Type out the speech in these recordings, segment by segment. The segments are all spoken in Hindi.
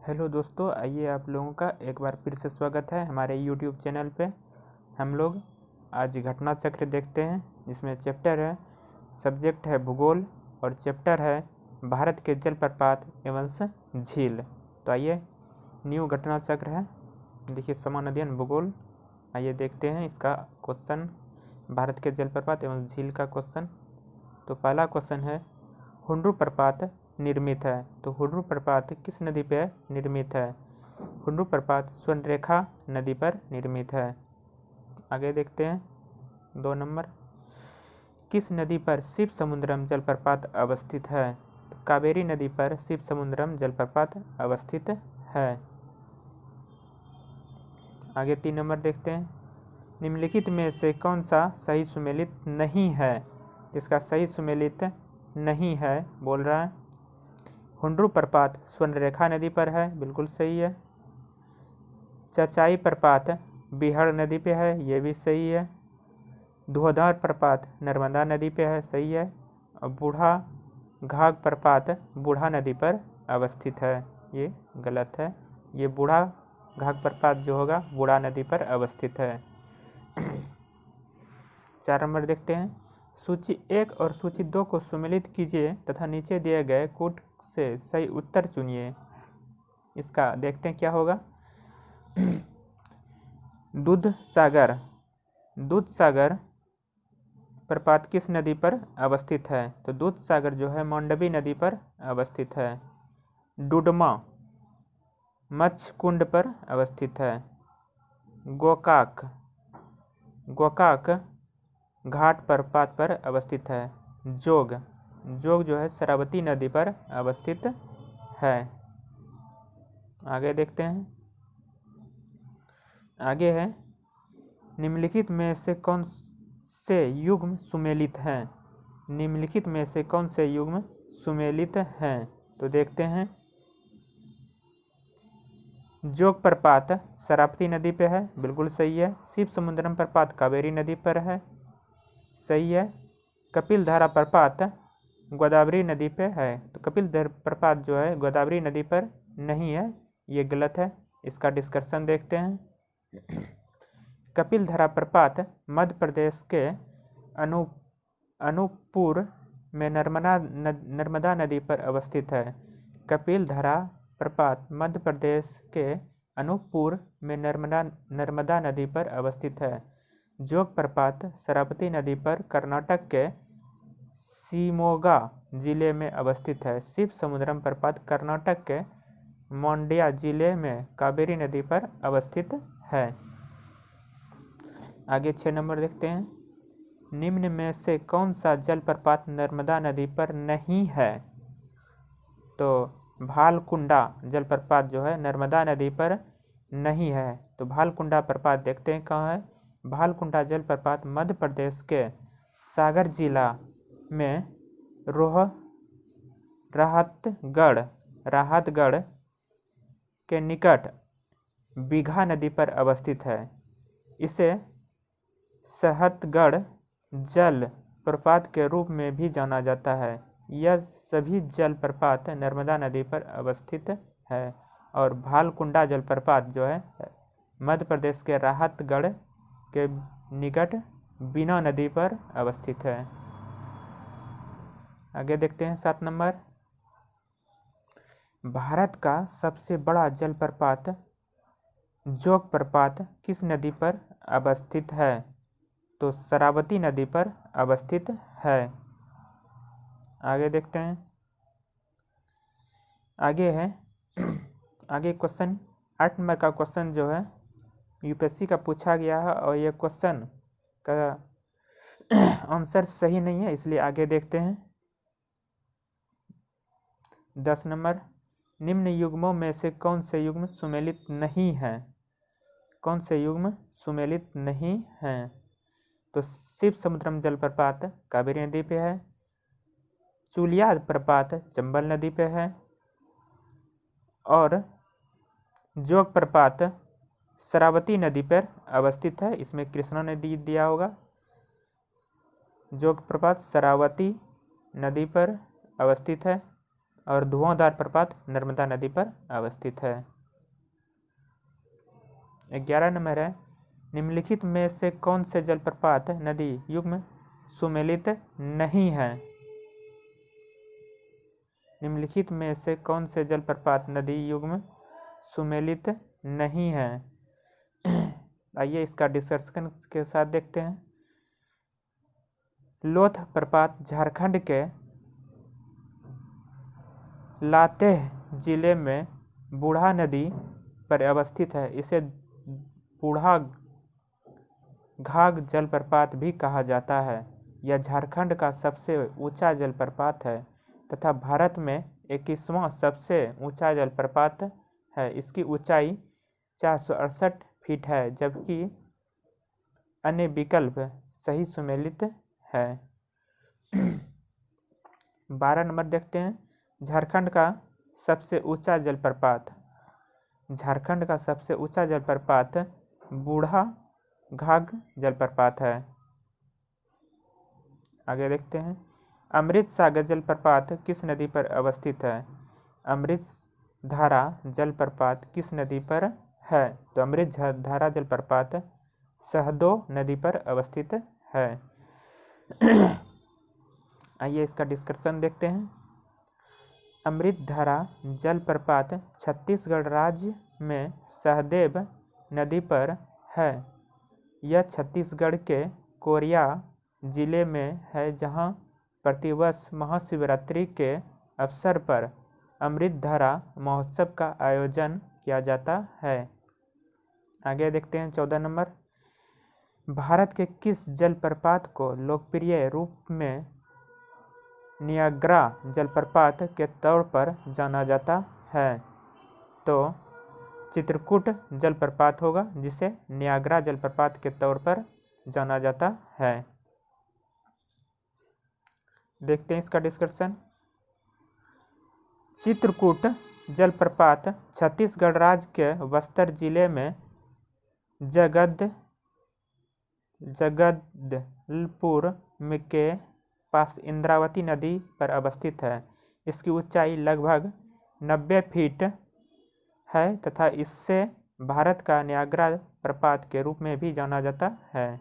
हेलो दोस्तों, आइए आप लोगों का एक बार फिर से स्वागत है हमारे यूट्यूब चैनल पे। हम लोग आज घटना चक्र देखते हैं, जिसमें चैप्टर है, सब्जेक्ट है भूगोल और चैप्टर है भारत के जलप्रपात एवं झील। तो आइए, न्यू घटना चक्र है, देखिए समान अध्ययन भूगोल। आइए देखते हैं इसका क्वेश्चन, भारत के जलप्रपात एवं झील का क्वेश्चन। तो पहला क्वेश्चन है, हुंड्रू प्रपात निर्मित है। तो हुंड्रू प्रपात किस नदी पर निर्मित है? हुंड्रू प्रपात स्वर्णरेखा नदी पर निर्मित है। आगे देखते हैं 2 नंबर, किस नदी पर शिव समुद्रम जलप्रपात अवस्थित है? तो कावेरी नदी पर शिव समुद्रम जलप्रपात अवस्थित है। आगे 3 नंबर देखते हैं, निम्नलिखित में से कौन सा सही सुमेलित नहीं है? जिसका सही सुमेलित नहीं है बोल रहा है, हुंड्रू प्रपात स्वर्णरेखा नदी पर है, बिल्कुल सही है। चचाई प्रपात बिहार नदी पे है, ये भी सही है। धुआंधार प्रपात नर्मदा नदी पे है, सही है। और बूढ़ा घाघ प्रपात बूढ़ा नदी पर अवस्थित है, ये गलत है। ये बूढ़ा घाघ प्रपात जो होगा बूढ़ा नदी पर अवस्थित है। 4 नंबर देखते हैं, सूची 1 और सूची 2 को सुमेलित कीजिए तथा नीचे दिए गए कूट से सही उत्तर चुनिए। इसका देखते हैं क्या होगा। दूधसागर प्रपात किस नदी पर अवस्थित है? तो दूधसागर जो है मांडवी नदी पर अवस्थित है। डुडमा मच्छकुंड पर अवस्थित है। गोकाक घाट प्रपात पर अवस्थित है। जोग जो है शरावती नदी पर अवस्थित है। आगे देखते हैं, आगे है, निम्नलिखित में से कौन से युग्म सुमेलित हैं? निम्नलिखित में से कौन से युग्म सुमेलित हैं? तो देखते हैं, जोग प्रपात शरावती नदी पे है, बिल्कुल सही है। शिव समुद्रम प्रपात कावेरी नदी पर है, सही है। कपिल धारा प्रपात गोदावरी नदी पे है, तो कपिल धारा प्रपात जो है गोदावरी नदी पर नहीं है, ये गलत है। इसका डिस्कशन देखते हैं। कपिल धारा प्रपात मध्य प्रदेश के अनूपपुर में नर्मदा नदी पर अवस्थित है। कपिल धारा प्रपात मध्य प्रदेश के अनूपपुर में नर्मदा नदी पर अवस्थित है। जोग प्रपात शरावती नदी पर कर्नाटक के शिमोगा जिले में अवस्थित है। शिव समुद्रम प्रपात कर्नाटक के मांड्या जिले में कावेरी नदी पर अवस्थित है। आगे 6 नंबर देखते हैं, निम्न में से कौन सा जलप्रपात नर्मदा नदी पर नहीं है? तो भालकुंडा जलप्रपात जो है नर्मदा नदी पर नहीं है। तो भालकुंडा प्रपात देखते हैं कहाँ है। भालकुंडा जलप्रपात मध्य प्रदेश के सागर जिला में राहतगढ़ के निकट बीघा नदी पर अवस्थित है। इसे सहतगढ़ जल प्रपात के रूप में भी जाना जाता है। यह सभी जलप्रपात नर्मदा नदी पर अवस्थित है। और भालकुंडा जलप्रपात जो है मध्य प्रदेश के राहतगढ़ के निकट बीना नदी पर अवस्थित है। आगे देखते हैं 7 नंबर, भारत का सबसे बड़ा जलप्रपात जोग प्रपात किस नदी पर अवस्थित है? तो शरावती नदी पर अवस्थित है। आगे देखते हैं, आगे है, आगे क्वेश्चन 8 नंबर का क्वेश्चन जो है यूपीएससी का पूछा गया है और यह क्वेश्चन का आंसर सही नहीं है, इसलिए आगे देखते हैं। 10 नंबर, निम्न युग्मों में से कौन से युग्म सुमेलित नहीं है? कौन से युग्म सुमेलित नहीं हैं? तो शिव समुद्रम जलप्रपात कावेरी नदी पे है। चुलिया प्रपात चंबल नदी पे है। और जोग प्रपात शरावती नदी पर अवस्थित है, इसमें कृष्णा नदी दिया होगा। जोग प्रपात शरावती नदी पर अवस्थित है। और धुआंधार प्रपात नर्मदा नदी पर अवस्थित है। 11 नंबर है, निम्नलिखित में से कौन से जलप्रपात नदी युग्म सुमेलित नहीं है? निम्नलिखित में से कौन से जलप्रपात नदी युग्म सुमेलित नहीं है? आइए इसका डिस्कशन के साथ देखते हैं। लोथ प्रपात झारखंड के लातेह जिले में बूढ़ा नदी पर अवस्थित है। इसे बूढ़ा घाघ जलप्रपात भी कहा जाता है। यह झारखंड का सबसे ऊंचा जलप्रपात है तथा भारत में 21वां सबसे ऊंचा जलप्रपात है। इसकी ऊंचाई 468 फीट है, जबकि अन्य विकल्प सही सुमेलित है। 12 नंबर देखते हैं, झारखंड का सबसे ऊंचा जलप्रपात। झारखंड का सबसे ऊंचा जलप्रपात बूढ़ा घाघ जलप्रपात है। आगे देखते हैं, अमृत सागर जलप्रपात किस नदी पर अवस्थित है? अमृत धारा जलप्रपात किस नदी पर है? तो अमृत धारा जलप्रपात सहदो नदी पर अवस्थित है। आइए इसका डिस्कशन देखते हैं। अमृत धारा जलप्रपात छत्तीसगढ़ राज्य में सहदेव नदी पर है। यह छत्तीसगढ़ के कोरिया जिले में है, जहां प्रतिवर्ष महाशिवरात्रि के अवसर पर अमृत धारा महोत्सव का आयोजन किया जाता है। आगे देखते हैं 14 नंबर, भारत के किस जलप्रपात को लोकप्रिय रूप में नियाग्रा जलप्रपात के तौर पर जाना जाता है? तो चित्रकूट जलप्रपात होगा, जिसे नियाग्रा जलप्रपात के तौर पर जाना जाता है। देखते हैं इसका डिस्कशन। चित्रकूट जलप्रपात छत्तीसगढ़ राज्य के बस्तर जिले में जगदलपुर के पास इंद्रावती नदी पर अवस्थित है। इसकी ऊंचाई लगभग 90 फीट है तथा इससे भारत का नियाग्रा प्रपात के रूप में भी जाना जाता है।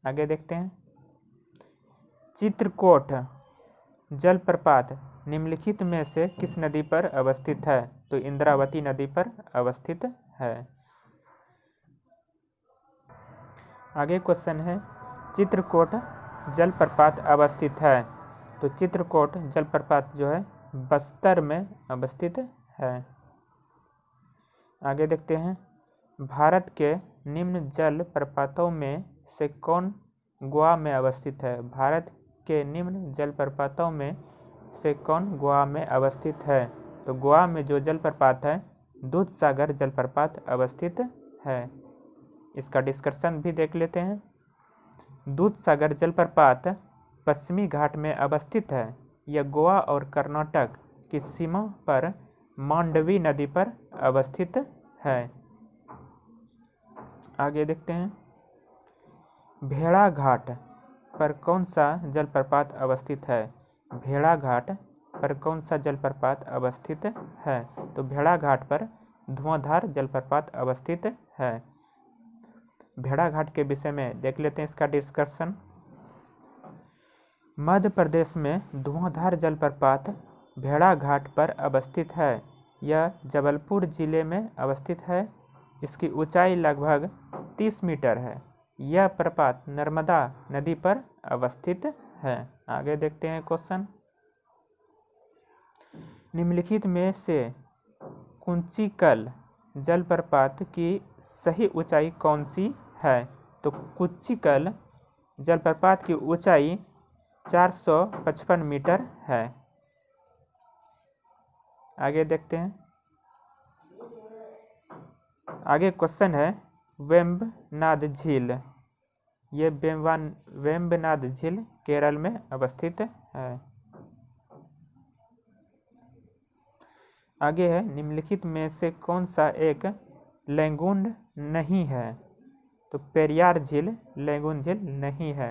आगे देखते हैं, चित्रकूट जलप्रपात निम्नलिखित में से किस नदी पर अवस्थित है? तो इंद्रावती नदी पर अवस्थित है। आगे क्वेश्चन है, चित्रकूट जलप्रपात अवस्थित है। तो चित्रकूट जलप्रपात जो है बस्तर में अवस्थित है। आगे देखते हैं, भारत के निम्न जलप्रपातों में से कौन गोवा में अवस्थित है? भारत के निम्न जलप्रपातों में से कौन गोवा में अवस्थित है? तो गोवा में जो जलप्रपात है दूधसागर जलप्रपात अवस्थित है। इसका डिस्कशन भी देख लेते हैं। दूधसागर जलप्रपात पश्चिमी घाट में अवस्थित है। यह गोवा और कर्नाटक की सीमा पर मांडवी नदी पर अवस्थित है। आगे देखते हैं, भेड़ाघाट पर कौन सा जलप्रपात अवस्थित है? भेड़ाघाट पर कौन सा जलप्रपात अवस्थित है? तो भेड़ाघाट पर धुआंधार जलप्रपात अवस्थित है। भेड़ाघाट के विषय में देख लेते हैं इसका डिस्कशन। मध्य प्रदेश में धुआंधार जलप्रपात भेड़ाघाट पर अवस्थित है। यह जबलपुर जिले में अवस्थित है। इसकी ऊंचाई लगभग 30 मीटर है। यह प्रपात नर्मदा नदी पर अवस्थित है। आगे देखते हैं क्वेश्चन, निम्नलिखित में से कुंचिकल जलप्रपात की सही ऊंचाई कौन सी है? तो कुंचिकल जलप्रपात की ऊंचाई 455 मीटर है। आगे देखते हैं, आगे क्वेश्चन है, वेम्बनाड झील। ये वेम्बनाड झील केरल में अवस्थित है। आगे है, निम्नलिखित में से कौन सा एक लैगून नहीं है? तो पेरियार झील लैगून झील नहीं है।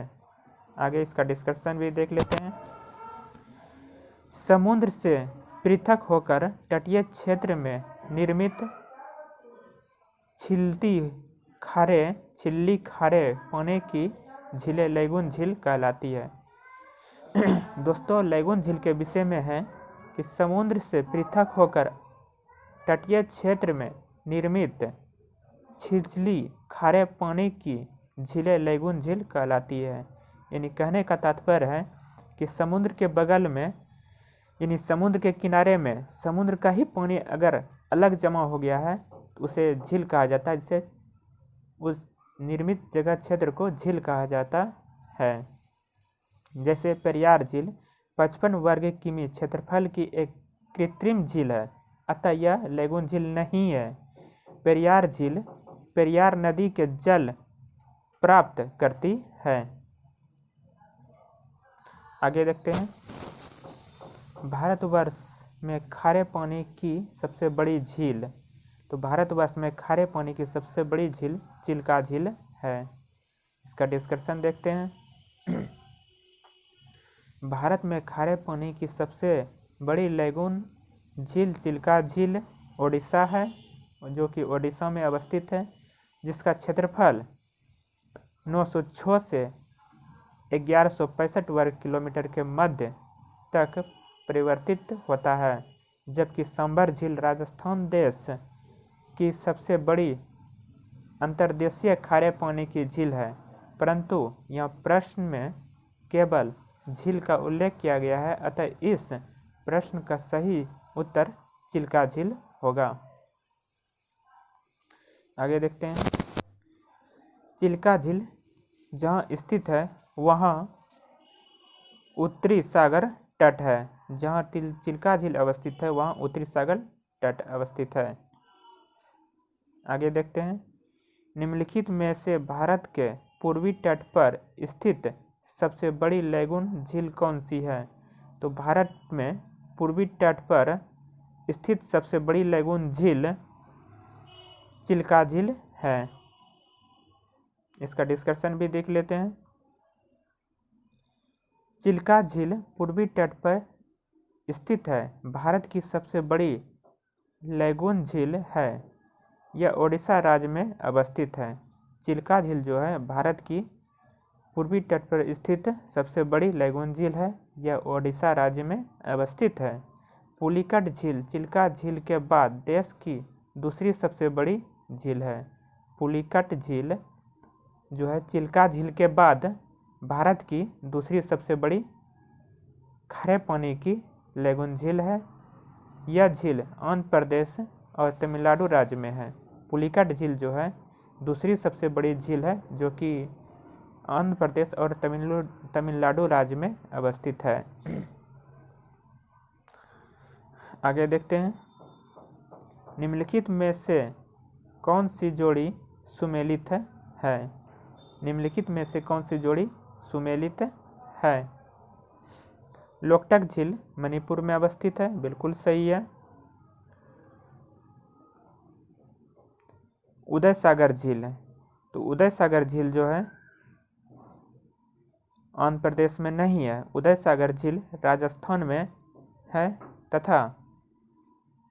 आगे इसका डिस्कशन भी देख लेते हैं। समुद्र से पृथक होकर तटीय क्षेत्र में निर्मित छिल्ली खारे पानी की झीलें लैगून झील कहलाती है। दोस्तों, लैगून झील के विषय में है कि समुद्र से पृथक होकर तटीय क्षेत्र में निर्मित छिछली खारे पानी की झीलें लैगून झील कहलाती है। यानी कहने का तात्पर्य है कि समुद्र के बगल में, यानी समुद्र के किनारे में समुद्र का ही पानी अगर अलग जमा हो गया है तो उसे झील कहा जाता है, जिसे उस निर्मित जगह क्षेत्र को झील कहा जाता है। जैसे पेरियार झील 55 वर्ग किमी क्षेत्रफल की एक कृत्रिम झील है, अतः यह लैगून झील नहीं है। पेरियार झील पेरियार नदी के जल प्राप्त करती है। आगे देखते हैं, भारतवर्ष में खारे पानी की सबसे बड़ी झील। तो भारतवर्ष में खारे पानी की सबसे बड़ी झील चिल्का झील है। इसका डिस्कशन देखते हैं। भारत में खारे पानी की सबसे बड़ी लैगून झील चिल्का झील ओडिशा है, जो कि ओडिशा में अवस्थित है, जिसका क्षेत्रफल 906 से 1165 वर्ग किलोमीटर के मध्य तक परिवर्तित होता है। जबकि सांभर झील राजस्थान देश की सबसे बड़ी अंतर्देशीय खारे पानी की झील है, परंतु यह प्रश्न में केवल झील का उल्लेख किया गया है, अतः इस प्रश्न का सही उत्तर चिल्का झील होगा। आगे देखते हैं, चिल्का झील जहाँ स्थित है वहाँ उत्तरी सागर तट है। जहाँ चिल्का झील अवस्थित है वहाँ उत्तरी सागर तट अवस्थित है। आगे देखते हैं, निम्नलिखित में से भारत के पूर्वी तट पर स्थित सबसे बड़ी लैगून झील कौन सी है? तो भारत में पूर्वी तट पर स्थित सबसे बड़ी लैगून झील चिल्का झील है। इसका डिस्कशन भी देख लेते हैं। चिल्का झील पूर्वी तट पर स्थित है, भारत की सबसे बड़ी लैगून झील है। यह ओडिशा राज्य में अवस्थित है। चिल्का झील जो है भारत की पूर्वी तट पर स्थित सबसे बड़ी लैगून झील है। यह ओडिशा राज्य में अवस्थित है। पुलिकट झील चिल्का झील के बाद देश की दूसरी सबसे बड़ी झील है। पुलिकट झील जो है चिल्का झील के बाद भारत की दूसरी सबसे बड़ी खारे पानी की लैगून झील है। यह झील आंध्र प्रदेश और तमिलनाडु राज्य में है। पुलिकट झील जो है दूसरी सबसे बड़ी झील है, जो कि आंध्र प्रदेश और तमिलनाडु राज्य में अवस्थित है। आगे देखते हैं, निम्नलिखित में से कौन सी जोड़ी सुमेलित है? निम्नलिखित में से कौन सी जोड़ी सुमेलित है? लोकटक झील मणिपुर में अवस्थित है, बिल्कुल सही है। उदय सागर झील है, तो उदय सागर झील जो है आंध्र प्रदेश में नहीं है। उदय सागर झील राजस्थान में है तथा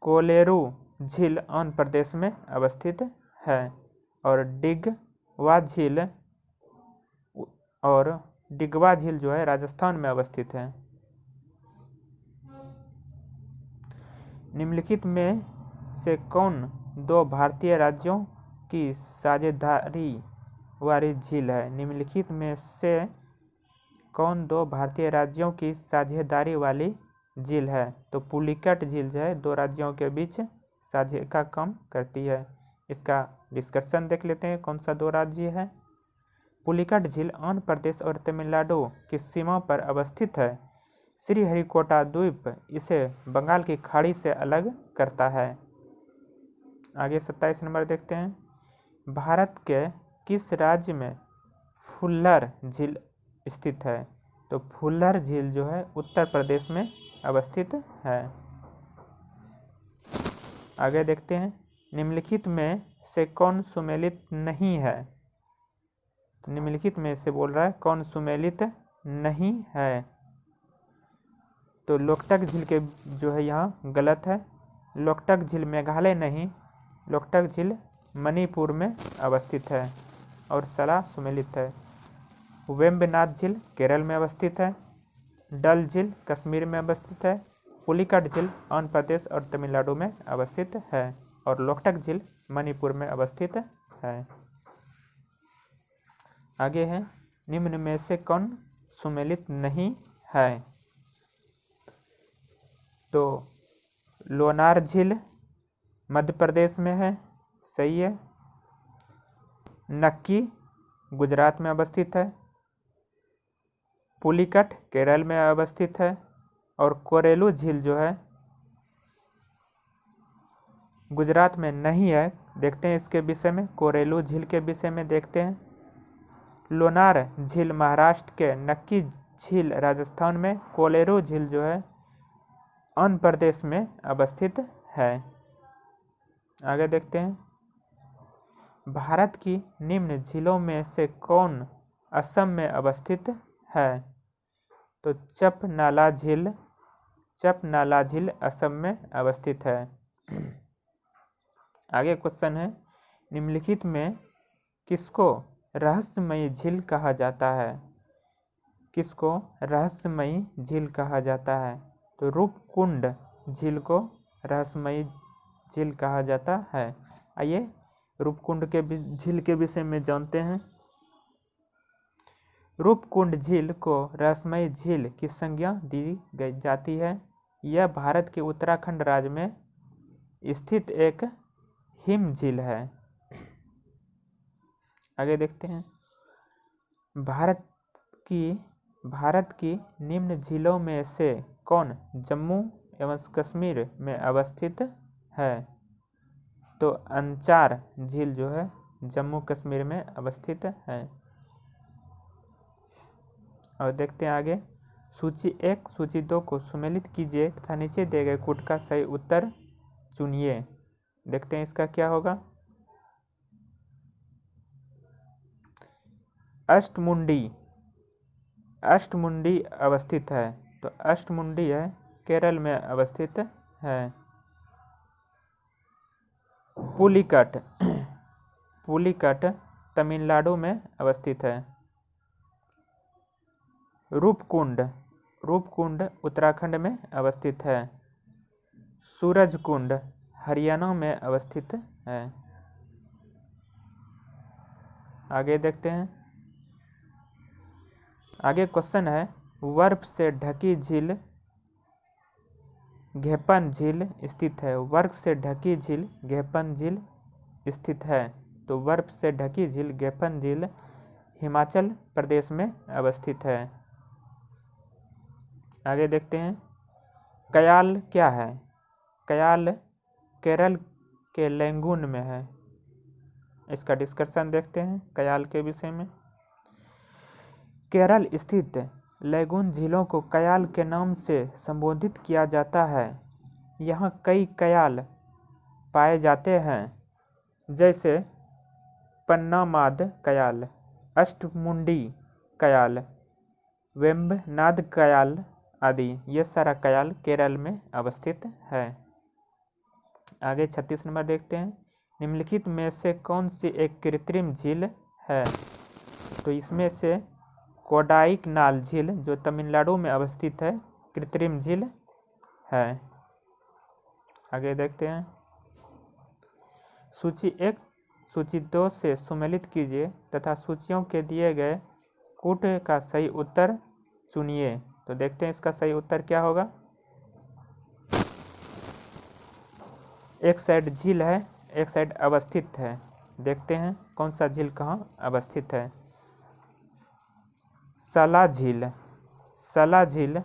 कोलेरू झील आंध्र प्रदेश में अवस्थित है। और डिगवा झील जो है राजस्थान में अवस्थित है। निम्नलिखित में से कौन दो भारतीय राज्यों की साझेदारी वाली झील है? निम्नलिखित में से कौन दो भारतीय राज्यों की साझेदारी वाली झील है? तो पुलिकट झील जो है दो राज्यों के बीच साझे का काम करती है। इसका डिस्कशन देख लेते हैं, कौन सा दो राज्य है। पुलिकट झील आंध्र प्रदेश और तमिलनाडु की सीमा पर अवस्थित है। श्रीहरिकोटा द्वीप इसे बंगाल की खाड़ी से अलग करता है। आगे 27 नंबर देखते हैं, भारत के किस राज्य में फुल्लर झील स्थित है? तो फुल्लर झील जो है उत्तर प्रदेश में अवस्थित है। आगे देखते हैं, निम्नलिखित में से कौन सुमेलित नहीं है? निम्नलिखित में से बोल रहा है कौन सुमेलित नहीं है? तो लोकटक झील के जो है यहाँ गलत है। लोकटक झील मेघालय नहीं, लोकटक झील मणिपुर में अवस्थित है और सला सुमेलित है। वेम्बनाथ झील केरल में अवस्थित है। डल झील कश्मीर में अवस्थित है। पुलिकट झील आंध्र प्रदेश और तमिलनाडु में अवस्थित है और लोकटक झील मणिपुर में अवस्थित है। आगे है, निम्न में से कौन सुमेलित नहीं है? तो लोनार झील मध्य प्रदेश में है, सही है। नक्की गुजरात में अवस्थित है। पुलिकट केरल में अवस्थित है और कोरेलू झील जो है गुजरात में नहीं है। देखते हैं इसके विषय में, कोरेलू झील के विषय में देखते हैं। लोनार झील महाराष्ट्र के, नक्की झील राजस्थान में, कोलेरू झील जो है आंध्र प्रदेश में अवस्थित है। आगे देखते हैं, भारत की निम्न झीलों में से कौन असम में अवस्थित है? तो चपनाला झील असम में अवस्थित है। आगे क्वेश्चन है, निम्नलिखित में किसको रहस्यमयी झील कहा जाता है? किसको रहस्यमयी झील कहा जाता है? तो रूपकुंड झील को रहस्यमयी झील कहा जाता है। आइए रूपकुंड के झील के विषय में जानते हैं। रूपकुंड झील को रहस्यमयी झील की संज्ञा दी जाती है। यह भारत के उत्तराखंड राज्य में स्थित एक हिम झील है। आगे देखते हैं, भारत की निम्न झीलों में से कौन जम्मू एवं कश्मीर में अवस्थित है? तो अंचार झील जो है जम्मू कश्मीर में अवस्थित है। और देखते हैं आगे, सूची 1 सूची 2 को सुमेलित कीजिए तथा नीचे दिए गए कूट का सही उत्तर चुनिए। देखते हैं इसका क्या होगा। अष्टमुंडी अवस्थित है, तो अष्टमुंडी है केरल में अवस्थित है। पुलिकट तमिलनाडु में अवस्थित है। रूपकुंड उत्तराखंड में अवस्थित है। सूरजकुंड हरियाणा में अवस्थित है। आगे देखते हैं, आगे क्वेश्चन है, बर्फ से ढकी झील घेपन झील स्थित है। बर्फ से ढकी झील घेपन झील स्थित है, तो बर्फ से ढकी झील घेपन झील हिमाचल प्रदेश में अवस्थित है। आगे देखते हैं, कयाल क्या है? कयाल केरल के लैंगून में है। इसका डिस्कशन देखते हैं कयाल के विषय में। केरल स्थित लैगून झीलों को कयाल के नाम से संबोधित किया जाता है। यहाँ कई कयाल पाए जाते हैं, जैसे पन्नामाद कयाल, अष्टमुंडी कयाल, वेम्बनाद कयाल आदि। ये सारा कयाल केरल में अवस्थित है। आगे 36 नंबर देखते हैं, निम्नलिखित में से कौन सी एक कृत्रिम झील है? तो इसमें से कोडाईकनाल झील जो तमिलनाडु में अवस्थित है कृत्रिम झील है। आगे देखते हैं, सूची 1 सूची 2 से सुमेलित कीजिए तथा सूचियों के दिए गए कूट का सही उत्तर चुनिए। तो देखते हैं इसका सही उत्तर क्या होगा। एक साइड झील है, एक साइड अवस्थित है। देखते हैं कौन सा झील कहाँ अवस्थित है। सला झील